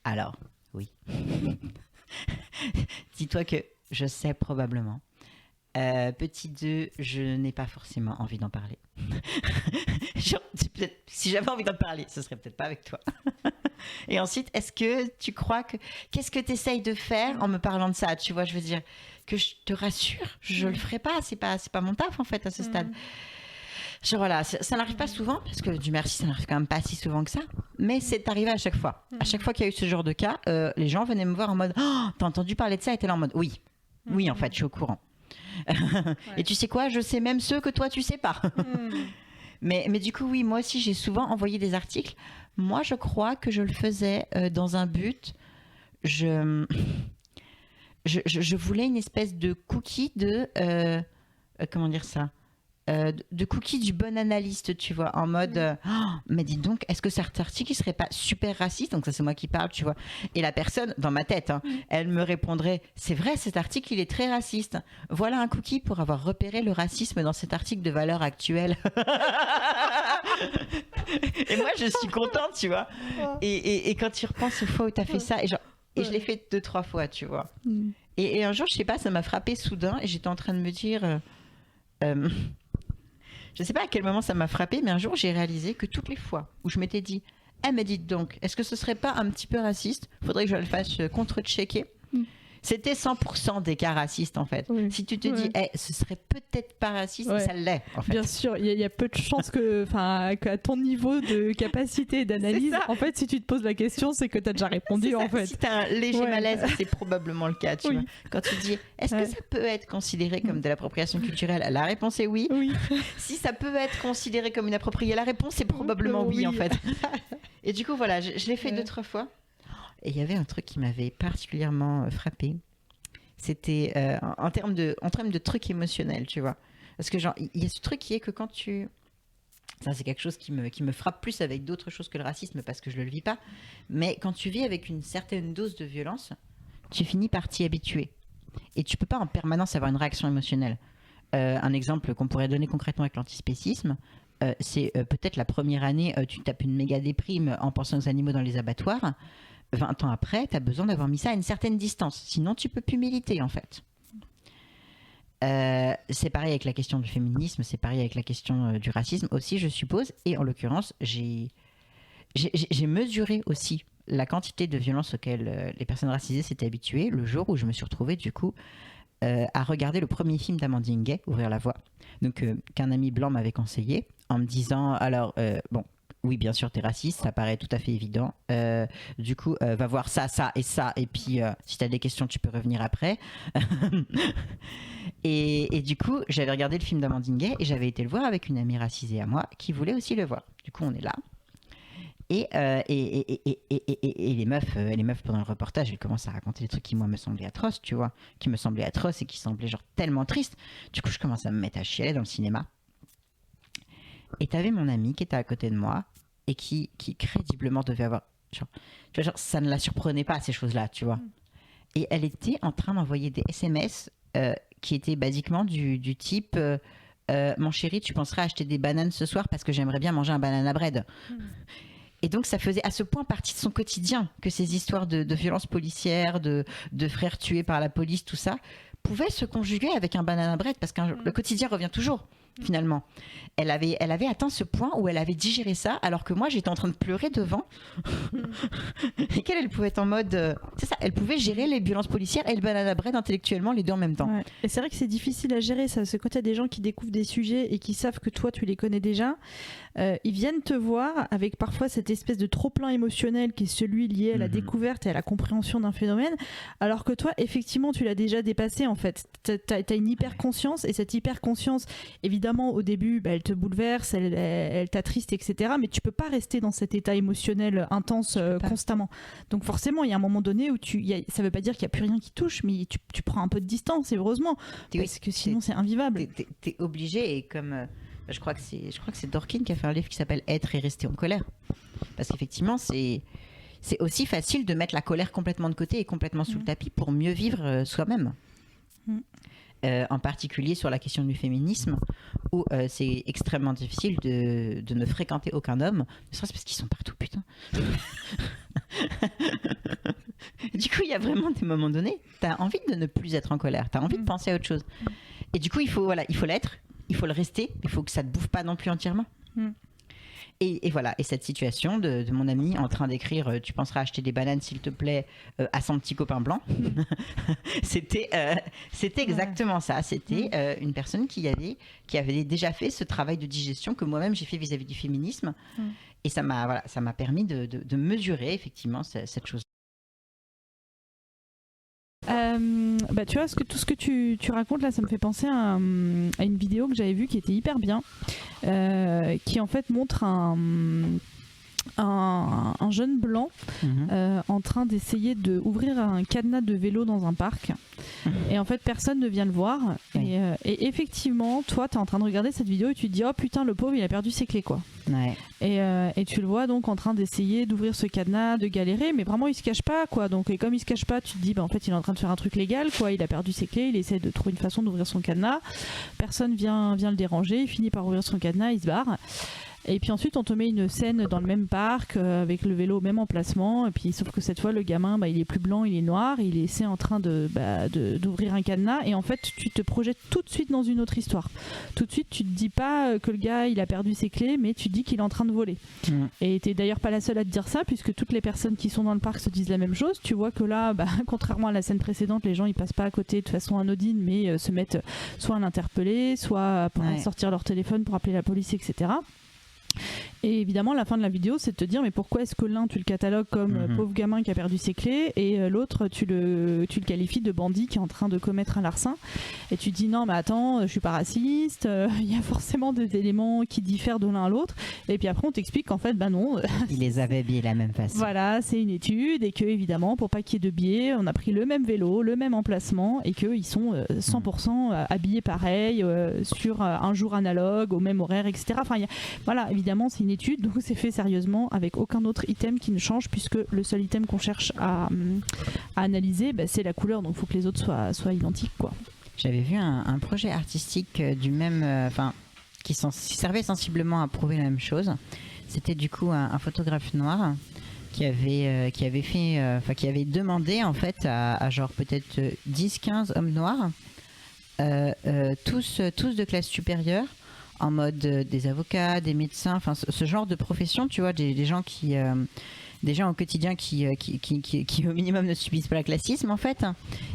Speaker 6: alors oui. Dis-toi que je sais probablement. Petit 2, je n'ai pas forcément envie d'en parler. Genre, si j'avais envie d'en parler, ce serait peut-être pas avec toi. Et ensuite, est-ce que tu crois que... Qu'est-ce que tu essayes de faire en me parlant de ça? Tu vois, je veux dire, que je te rassure, je le ferai pas. C'est pas mon taf, en fait, à ce stade. Genre, voilà, ça n'arrive pas souvent, parce que Dieu merci, ça n'arrive quand même pas si souvent que ça. Mais c'est arrivé à chaque fois. À chaque fois qu'il y a eu ce genre de cas, les gens venaient me voir en mode oh, t'as entendu parler de ça? Et t'es là en mode oui, en fait, je suis au courant. Et tu sais quoi, je sais même ceux que toi tu sais pas. mais du coup oui, moi aussi j'ai souvent envoyé des articles. Moi je crois que je le faisais dans un but, je voulais une espèce de cookie de comment dire ça, de cookie du bon analyste, tu vois, en mode oh, mais dis donc, est-ce que cet article il serait pas super raciste? Donc ça c'est moi qui parle, tu vois, et la personne dans ma tête elle me répondrait c'est vrai, cet article il est très raciste, voilà un cookie pour avoir repéré le racisme dans cet article de valeur actuelle. Et moi je suis contente, tu vois, et quand tu repenses aux fois où t'as fait ça, et je l'ai fait 2-3 fois, tu vois, et un jour je sais pas, ça m'a frappé soudain et j'étais en train de me dire je sais pas à quel moment ça m'a frappé, mais un jour j'ai réalisé que toutes les fois où je m'étais dit mais dites donc, est-ce que ce serait pas un petit peu raciste? Faudrait que je le fasse contre-checker. C'était 100% des cas racistes en fait. Si tu te dis ce serait peut-être pas raciste, ça l'est en fait.
Speaker 2: Bien sûr, il y a peu de chances qu'à ton niveau de capacité d'analyse, en fait, si tu te poses la question, c'est que tu as déjà répondu en fait.
Speaker 6: Si tu as un léger malaise, c'est probablement le cas, tu vois. Quand tu dis est-ce que ça peut être considéré comme de l'appropriation culturelle, la réponse est oui. Si ça peut être considéré comme inapproprié, la réponse est probablement oui en fait. Et du coup voilà, je l'ai fait 2-3 fois. Et il y avait un truc qui m'avait particulièrement frappé. C'était en termes de trucs émotionnels, tu vois. Parce que genre, il y a ce truc qui est que quand tu... Ça, c'est quelque chose qui me frappe plus avec d'autres choses que le racisme parce que je ne le vis pas. Mais quand tu vis avec une certaine dose de violence, tu finis par t'y habituer. Et tu ne peux pas en permanence avoir une réaction émotionnelle. Un exemple qu'on pourrait donner concrètement avec l'antispécisme, c'est peut-être la première année, tu tapes une méga déprime en pensant aux animaux dans les abattoirs. 20 ans après, tu as besoin d'avoir mis ça à une certaine distance. Sinon, tu peux plus militer, en fait. C'est pareil avec la question du féminisme, c'est pareil avec la question du racisme aussi, je suppose. Et en l'occurrence, j'ai mesuré aussi la quantité de violence auxquelles les personnes racisées s'étaient habituées le jour où je me suis retrouvée, du coup, à regarder le premier film d'Amandine Gay, Ouvrir la voie. Donc, qu'un ami blanc m'avait conseillé en me disant, alors, bon... Oui, bien sûr, t'es raciste, ça paraît tout à fait évident. Du coup, va voir ça, ça et ça. Et puis, si t'as des questions, tu peux revenir après. et du coup, j'avais regardé le film d'Amandine Gay et j'avais été le voir avec une amie racisée à moi qui voulait aussi le voir. Du coup, on est là. Et les meufs, pendant le reportage, elles commencent à raconter des trucs qui, moi, me semblaient atroces, tu vois. Qui me semblaient atroces et qui semblaient genre tellement tristes. Du coup, je commence à me mettre à chialer dans le cinéma. Et t'avais mon amie qui était à côté de moi et qui crédiblement devait avoir... Genre, ça ne la surprenait pas, ces choses-là, tu vois. Et elle était en train d'envoyer des SMS qui étaient basiquement du type mon chéri, tu penserais acheter des bananes ce soir parce que j'aimerais bien manger un banana bread. Et donc, ça faisait à ce point partie de son quotidien que ces histoires de violences policières, de frères tués par la police, tout ça, pouvaient se conjuguer avec un banana bread parce que le quotidien revient toujours. Finalement, elle avait atteint ce point où elle avait digéré ça, alors que moi j'étais en train de pleurer devant. Et qu'elle pouvait être en mode, c'est ça, elle pouvait gérer les violences policières et le banana bread intellectuellement, les deux en même temps.
Speaker 2: Ouais. Et c'est vrai que c'est difficile à gérer ça, parce que quand il y a des gens qui découvrent des sujets et qui savent que toi tu les connais déjà, ils viennent te voir avec parfois cette espèce de trop-plein émotionnel qui est celui lié à la découverte et à la compréhension d'un phénomène, alors que toi effectivement tu l'as déjà dépassé en fait. T'as une hyper conscience, et cette hyper conscience évidemment évidemment, au début, elle te bouleverse, elle t'attriste, etc. Mais tu peux pas rester dans cet état émotionnel intense constamment. Donc forcément, il y a un moment donné où ça veut pas dire qu'il y a plus rien qui touche, mais tu prends un peu de distance, et heureusement, parce que sinon c'est invivable.
Speaker 6: T'es obligé, et comme je crois que c'est Dworkin qui a fait un livre qui s'appelle Être et rester en colère, parce qu'effectivement c'est aussi facile de mettre la colère complètement de côté et complètement sous le tapis pour mieux vivre soi-même. En particulier sur la question du féminisme, où c'est extrêmement difficile de ne fréquenter aucun homme, ne serait-ce parce qu'ils sont partout, putain. Du coup, il y a vraiment des moments donnés, t'as envie de ne plus être en colère, t'as envie de penser à autre chose. Et du coup, il faut l'être, il faut le rester, il faut que ça te bouffe pas non plus entièrement. Et voilà, et cette situation de mon ami en train d'écrire tu penseras acheter des bananes s'il te plaît à son petit copain blanc, c'était exactement ça. C'était une personne qui avait déjà fait ce travail de digestion que moi-même j'ai fait vis-à-vis du féminisme, et ça m'a permis de mesurer effectivement cette chose.
Speaker 2: Tu vois, tout ce que tu racontes là, ça me fait penser à une vidéo que j'avais vue qui était hyper bien, qui en fait montre un jeune blanc en train d'essayer d'ouvrir un cadenas de vélo dans un parc, et en fait personne ne vient le voir, et effectivement toi t'es en train de regarder cette vidéo et tu te dis oh putain, le pauvre il a perdu ses clés quoi. Et tu le vois donc en train d'essayer d'ouvrir ce cadenas, de galérer, mais vraiment il se cache pas quoi. Donc, et comme il se cache pas, tu te dis en fait il est en train de faire un truc légal quoi. Il a perdu ses clés, il essaie de trouver une façon d'ouvrir son cadenas, personne vient le déranger, il finit par ouvrir son cadenas, il se barre. Et puis ensuite on te met une scène dans le même parc avec le vélo au même emplacement, et puis sauf que cette fois le gamin il est plus blanc, il est noir, il essaie en train d'ouvrir un cadenas, et en fait tu te projettes tout de suite dans une autre histoire. Tout de suite tu te dis pas que le gars il a perdu ses clés, mais tu te dis qu'il est en train de voler. Et t'es d'ailleurs pas la seule à te dire ça, puisque toutes les personnes qui sont dans le parc se disent la même chose. Tu vois que là contrairement à la scène précédente, les gens ils passent pas à côté de façon anodine, mais se mettent soit à l'interpeller, soit à sortir leur téléphone pour appeler la police, etc. Et évidemment la fin de la vidéo c'est de te dire mais pourquoi est-ce que l'un tu le catalogues comme pauvre gamin qui a perdu ses clés, et l'autre tu le qualifies de bandit qui est en train de commettre un larcin, et tu te dis non mais attends, je suis pas raciste, il y a forcément des éléments qui diffèrent de l'un à l'autre, et puis après on t'explique qu'en fait non
Speaker 6: il les avait habillés de la même façon. Voilà,
Speaker 2: c'est une étude, et que évidemment pour pas qu'il y ait de biais on a pris le même vélo, le même emplacement, et qu'ils sont 100% habillés pareil sur un jour analogue au même horaire, etc. Enfin voilà, évidemment c'est une étude, donc c'est fait sérieusement avec aucun autre item qui ne change, puisque le seul item qu'on cherche à analyser c'est la couleur, donc il faut que les autres soient identiques quoi.
Speaker 6: J'avais vu un projet artistique du même qui servait sensiblement à prouver la même chose. C'était du coup un photographe noir qui avait demandé en fait à genre peut-être 10-15 hommes noirs, tous de classe supérieure, en mode des avocats, des médecins, enfin ce genre de profession, tu vois, des gens qui des gens au quotidien qui au minimum ne subissent pas le classisme en fait,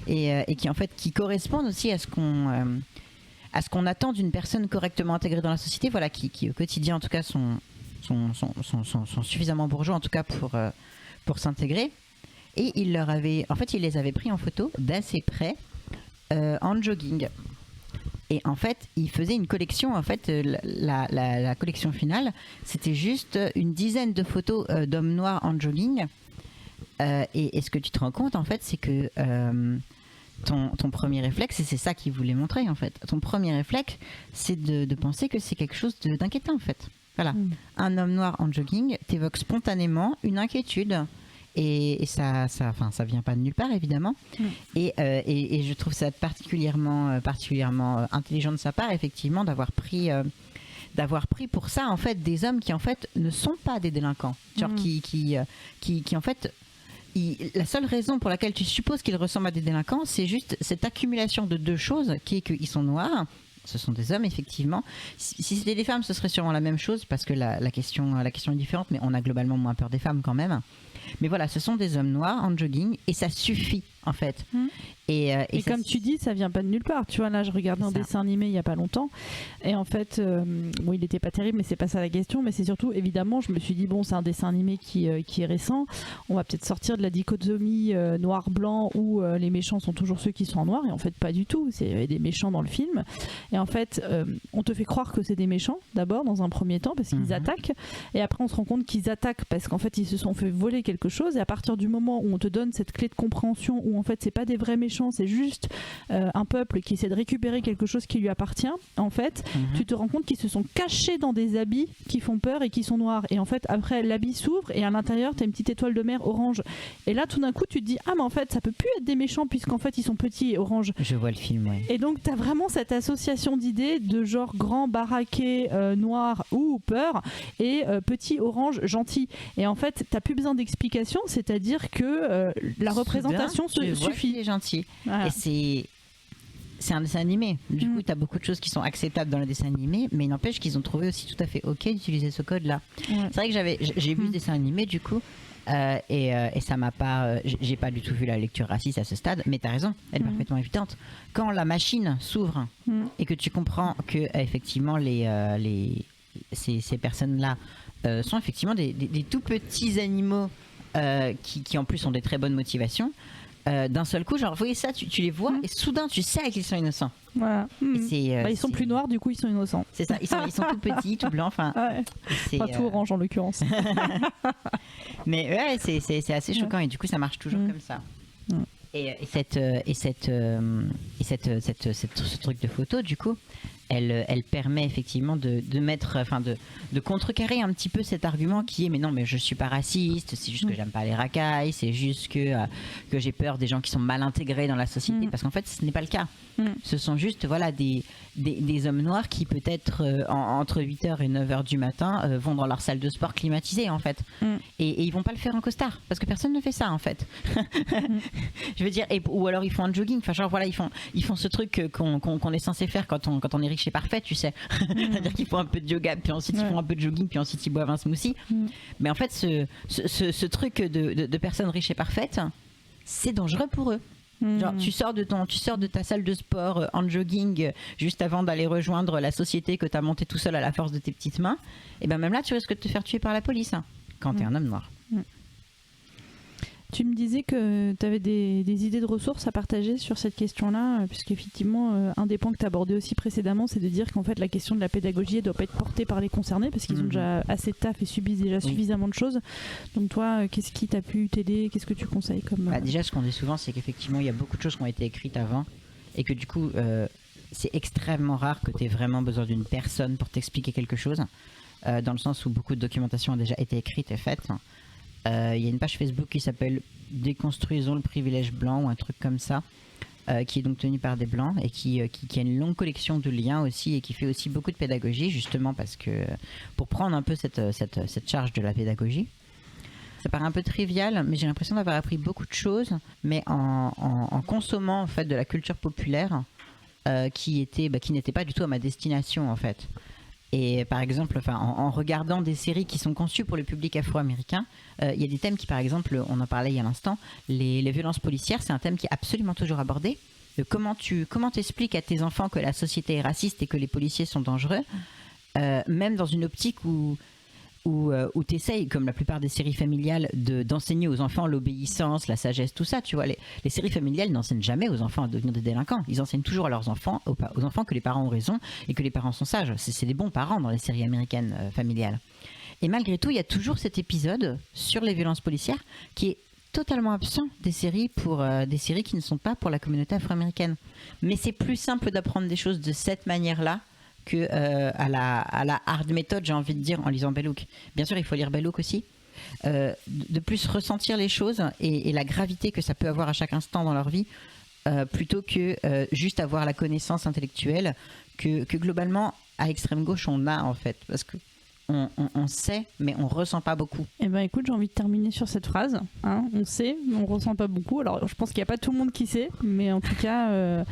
Speaker 6: et qui en fait qui correspondent aussi à ce qu'on attend d'une personne correctement intégrée dans la société, voilà, qui au quotidien en tout cas sont suffisamment bourgeois en tout cas pour s'intégrer. Et il les avait pris en photo d'assez près en jogging. Et en fait, il faisait une collection. En fait, la collection finale, c'était juste une dizaine de photos d'hommes noirs en jogging. Et ce que tu te rends compte, en fait, c'est que ton premier réflexe, et c'est ça qu'il voulait montrer, en fait. Ton premier réflexe, c'est de penser que c'est quelque chose d'inquiétant, en fait. Voilà. Un homme noir en jogging t'évoque spontanément une inquiétude. Et ça vient pas de nulle part évidemment. Et je trouve ça particulièrement intelligent de sa part effectivement d'avoir pris pour ça en fait des hommes qui en fait ne sont pas des délinquants, genre qui en fait la seule raison pour laquelle tu supposes qu'ils ressemblent à des délinquants, c'est juste cette accumulation de deux choses, qui est qu'ils sont noirs. Ce sont des hommes, effectivement. Si c'était des femmes, ce serait sûrement la même chose, parce que la question est différente, mais on a globalement moins peur des femmes quand même. Mais voilà, ce sont des hommes noirs en jogging, et ça suffit, en fait.
Speaker 2: Et
Speaker 6: ça,
Speaker 2: comme tu dis, ça vient pas de nulle part. Tu vois, là, je regardais un dessin animé il y a pas longtemps. Et en fait, bon, il était pas terrible, mais c'est pas ça la question. Mais c'est surtout, évidemment, je me suis dit, bon, c'est un dessin animé qui est récent. On va peut-être sortir de la dichotomie noir-blanc où les méchants sont toujours ceux qui sont en noir. Et en fait, pas du tout. C'est des méchants dans le film. Et en fait, on te fait croire que c'est des méchants, d'abord, dans un premier temps, parce qu'ils attaquent. Et après, on se rend compte qu'ils attaquent parce qu'en fait, ils se sont fait voler quelque chose. Et à partir du moment où on te donne cette clé de compréhension, où en fait, c'est pas des vrais méchants, c'est juste un peuple qui essaie de récupérer quelque chose qui lui appartient, en fait, tu te rends compte qu'ils se sont cachés dans des habits qui font peur et qui sont noirs. Et en fait, après, l'habit s'ouvre et à l'intérieur, t'as une petite étoile de mer orange. Et là, tout d'un coup, tu te dis, ah, mais en fait, ça peut plus être des méchants puisqu'en fait, ils sont petits et orange.
Speaker 6: Je vois le film, ouais.
Speaker 2: Et donc, t'as vraiment cette association d'idées de genre grand, baraqué, noir ou peur et petit, orange, gentil. Et en fait, t'as plus besoin d'explication, c'est-à-dire que la représentation suffit.
Speaker 6: Il est gentil.
Speaker 2: Voilà.
Speaker 6: Et c'est un dessin animé. Du coup, tu as beaucoup de choses qui sont acceptables dans le dessin animé, mais il n'empêche qu'ils ont trouvé aussi tout à fait OK d'utiliser ce code-là. C'est vrai que j'ai vu ce dessin animé, du coup, et ça m'a pas... j'ai pas du tout vu la lecture raciste à ce stade, mais tu as raison, elle est parfaitement évidente. Quand la machine s'ouvre et que tu comprends que, effectivement, ces personnes-là sont effectivement des tout petits animaux qui en plus ont des très bonnes motivations, d'un seul coup, genre, vous voyez ça, tu les vois et soudain tu sais qu'ils sont innocents.
Speaker 2: Voilà. Ils sont plus noirs, du coup ils sont innocents.
Speaker 6: C'est ça, ils sont tout petits, tout blancs, enfin.
Speaker 2: Pas tout orange en l'occurrence.
Speaker 6: Mais ouais, c'est assez choquant et du coup ça marche toujours comme ça. Et ce truc de photo, du coup, elle permet effectivement de mettre, enfin de contrecarrer un petit peu cet argument qui est mais non, mais je suis pas raciste, c'est juste que j'aime pas les racailles, c'est juste que j'ai peur des gens qui sont mal intégrés dans la société, parce qu'en fait ce n'est pas le cas. Ce sont juste voilà des hommes noirs qui peut-être entre 8h et 9h du matin vont dans leur salle de sport climatisée en fait, et ils vont pas le faire en costard parce que personne ne fait ça en fait. Je veux dire, ou alors ils font un jogging, enfin genre voilà, ils font ce truc qu'on est censé faire quand on est riche et parfait, tu sais. C'est-à-dire qu'ils font un peu de yoga, puis ensuite ils font un peu de jogging, puis ensuite ils boivent un smoothie. Mais en fait, ce truc de personnes riches et parfaites, c'est dangereux pour eux. Genre tu sors de ta salle de sport en jogging juste avant d'aller rejoindre la société que tu as montée tout seul à la force de tes petites mains, et ben même là tu risques de te faire tuer par la police quand tu es un homme noir.
Speaker 2: Tu me disais que tu avais des idées de ressources à partager sur cette question-là, puisqu'effectivement, un des points que tu as abordé aussi précédemment, c'est de dire qu'en fait, la question de la pédagogie ne doit pas être portée par les concernés, parce qu'ils ont déjà assez de taf et subissent déjà suffisamment de choses. Donc toi, qu'est-ce qui t'a pu t'aider? Qu'est-ce que tu conseilles comme...
Speaker 6: Déjà, ce qu'on dit souvent, c'est qu'effectivement, il y a beaucoup de choses qui ont été écrites avant, et que du coup, c'est extrêmement rare que tu aies vraiment besoin d'une personne pour t'expliquer quelque chose, dans le sens où beaucoup de documentation a déjà été écrite et faite. Il y a une page Facebook qui s'appelle Déconstruisons le privilège blanc ou un truc comme ça, qui est donc tenue par des blancs et qui a une longue collection de liens aussi et qui fait aussi beaucoup de pédagogie, justement parce que pour prendre un peu cette charge de la pédagogie. Ça paraît un peu trivial, mais j'ai l'impression d'avoir appris beaucoup de choses, mais en consommant en fait de la culture populaire qui n'était pas du tout à ma destination en fait. Et par exemple, en regardant des séries qui sont conçues pour le public afro-américain, il y a des thèmes qui, par exemple, on en parlait il y a l'instant, les violences policières, c'est un thème qui est absolument toujours abordé. Comment t'expliques à tes enfants que la société est raciste et que les policiers sont dangereux, même dans une optique où tu essayes, comme la plupart des séries familiales, d'enseigner aux enfants l'obéissance, la sagesse, tout ça. Tu vois, les séries familiales n'enseignent jamais aux enfants à devenir des délinquants. Ils enseignent toujours à leurs enfants, aux enfants, que les parents ont raison et que les parents sont sages. C'est des bons parents dans les séries américaines familiales. Et malgré tout, il y a toujours cet épisode sur les violences policières qui est totalement absent des séries des séries qui ne sont pas pour la communauté afro-américaine. Mais c'est plus simple d'apprendre des choses de cette manière-là que à la hard méthode, j'ai envie de dire, en lisant Bell Hook. Bien sûr, il faut lire Bell Hook aussi. De plus ressentir les choses et la gravité que ça peut avoir à chaque instant dans leur vie, plutôt que juste avoir la connaissance intellectuelle que globalement, à l'extrême gauche, on a en fait. Parce que on sait, mais on ressent pas beaucoup.
Speaker 2: Eh ben écoute, j'ai envie de terminer sur cette phrase. Hein. On sait, mais on ressent pas beaucoup. Alors je pense qu'il n'y a pas tout le monde qui sait, mais en tout cas,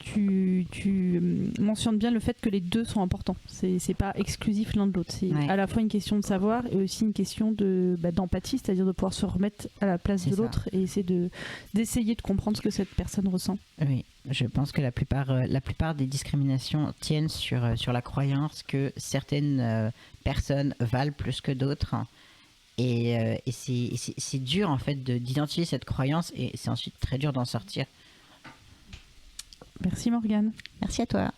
Speaker 2: tu mentionnes bien le fait que les deux sont importants. C'est pas exclusif l'un de l'autre. C'est à la fois une question de savoir et aussi une question d'empathie, c'est-à-dire de pouvoir se remettre à la place de l'autre et essayer d'essayer de comprendre ce que cette personne ressent.
Speaker 6: Oui, je pense que la plupart des discriminations tiennent sur la croyance que certaines personnes valent plus que d'autres. Et c'est dur en fait d'identifier cette croyance et c'est ensuite très dur d'en sortir.
Speaker 2: Merci Morgane.
Speaker 6: Merci à toi.